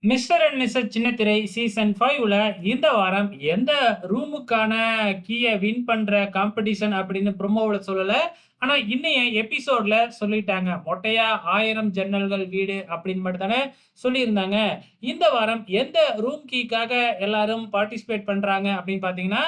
Mister and Mrs சின்னத்திரை season 5ல இந்த வாரம் எந்த ரூமுக்கான கீய வின் பண்ற காம்படிஷன் அப்படின்னு ப்ரோமோவுல சொல்லல. ஆனா இன்னைய எபிசோட்ல சொல்லிட்டாங்க. மொட்டையா 1000 ஜன்னல்கள் வீடு அப்படின்னு மட்டும் தானே சொல்லியிருந்தாங்க. இந்த வாரம் எந்த ரூம் கீக்காக எல்லாரும் பார்ட்டிசிபேட் பண்றாங்க அப்படின்னு பார்த்தீங்கன்னா,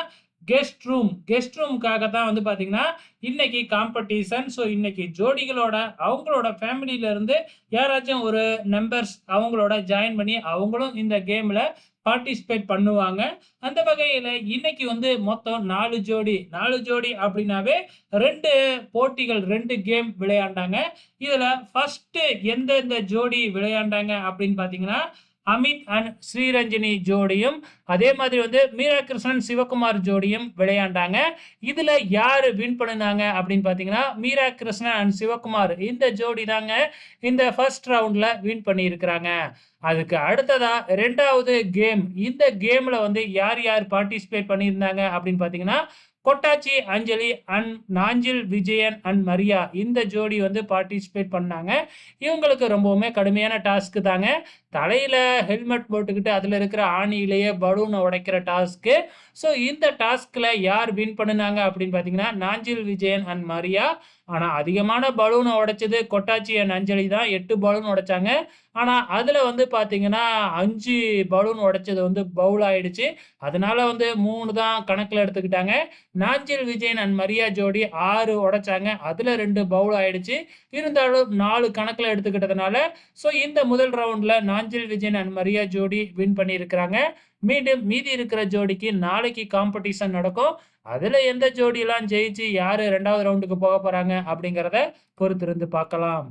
கெஸ்ட் ரூம்க்காக தான் வந்து பார்த்தீங்கன்னா, இன்னைக்கு காம்படிஷன். ஸோ இன்னைக்கு ஜோடிகளோட அவங்களோட ஃபேமிலில இருந்து யாராச்சும் ஒரு நம்பர்ஸ் அவங்களோட ஜாயின் பண்ணி அவங்களும் இந்த கேம்ல பார்ட்டிசிபேட் பண்ணுவாங்க. அந்த வகையில இன்னைக்கு வந்து மொத்தம் 4 ஜோடி அப்படின்னாவே 2 போட்டிகள் 2 கேம் விளையாண்டாங்க. இதுல ஃபர்ஸ்ட் எந்தெந்த ஜோடி விளையாண்டாங்க அப்படின்னு பார்த்தீங்கன்னா, அமித் அண்ட் ஸ்ரீரஞ்சனி ஜோடியும், அதே மாதிரி வந்து மீரா கிருஷ்ணன், சிவகுமார் ஜோடியும் விளையாண்டாங்க. இதுல யாரு வின் பண்ணுனாங்க அப்படின்னு பார்த்தீங்கன்னா, மீரா கிருஷ்ணன் அண்ட் சிவகுமார் இந்த ஜோடி தாங்க இந்த ஃபர்ஸ்ட் ரவுண்ட்ல வின் பண்ணியிருக்கிறாங்க. அதுக்கு அடுத்ததா 2வது கேம். இந்த கேம்ல வந்து யார் யார் பார்ட்டிசிபேட் பண்ணியிருந்தாங்க அப்படின்னு பார்த்தீங்கன்னா, Kottachi Anjali and Nanjil Vijayan and Maria இந்த ஜோடி வந்து பார்ட்டிசிபேட் பண்ணாங்க. இவங்களுக்கு ரொம்பவுமே கடுமையான டாஸ்க் தாங்க. தலையில ஹெல்மெட் போட்டுக்கிட்டு அதுல இருக்கிற ஆணியிலேயே பலூனை உடைக்கிற டாஸ்க்கு. ஸோ இந்த டாஸ்க்ல யார் வின் பண்ணுனாங்க அப்படின்னு பார்த்தீங்கன்னா, நாஞ்சில் விஜயன் அண்ட் மரியா. ஆனா அதிகமான பலூனை உடைச்சது கொட்டாச்சி அண்ட் அஞ்சலி தான். 8 பலூன் உடைச்சாங்க. ஆனா அதுல வந்து பார்த்தீங்கன்னா 5 பலூன் உடைச்சது வந்து பவுல் ஆயிடுச்சு. அதனால வந்து 3 தான் கணக்குல எடுத்துக்கிட்டாங்க. நாஞ்சில் விஜயன் அண்ட் மரியா ஜோடி 6 உடைச்சாங்க. அதுல 2 பவுல் ஆயிடுச்சு. இருந்தாலும் 4 கணக்குல எடுத்துக்கிட்டதுனால ஸோ இந்த முதல் ரவுண்ட்ல நாஞ்சில் விஜயன் அண்ட் மரியா ஜோடி வின் பண்ணியிருக்கிறாங்க. மீண்டும் மீதி இருக்கிற ஜோடிக்கு நாளைக்கு காம்படிஷன் நடக்கும். அதுல எந்த ஜோடியெல்லாம் ஜெயிச்சு யாரு 2வது ரவுண்டுக்கு போக போறாங்க அப்படிங்கிறத பொறுத்திருந்து பார்க்கலாம்.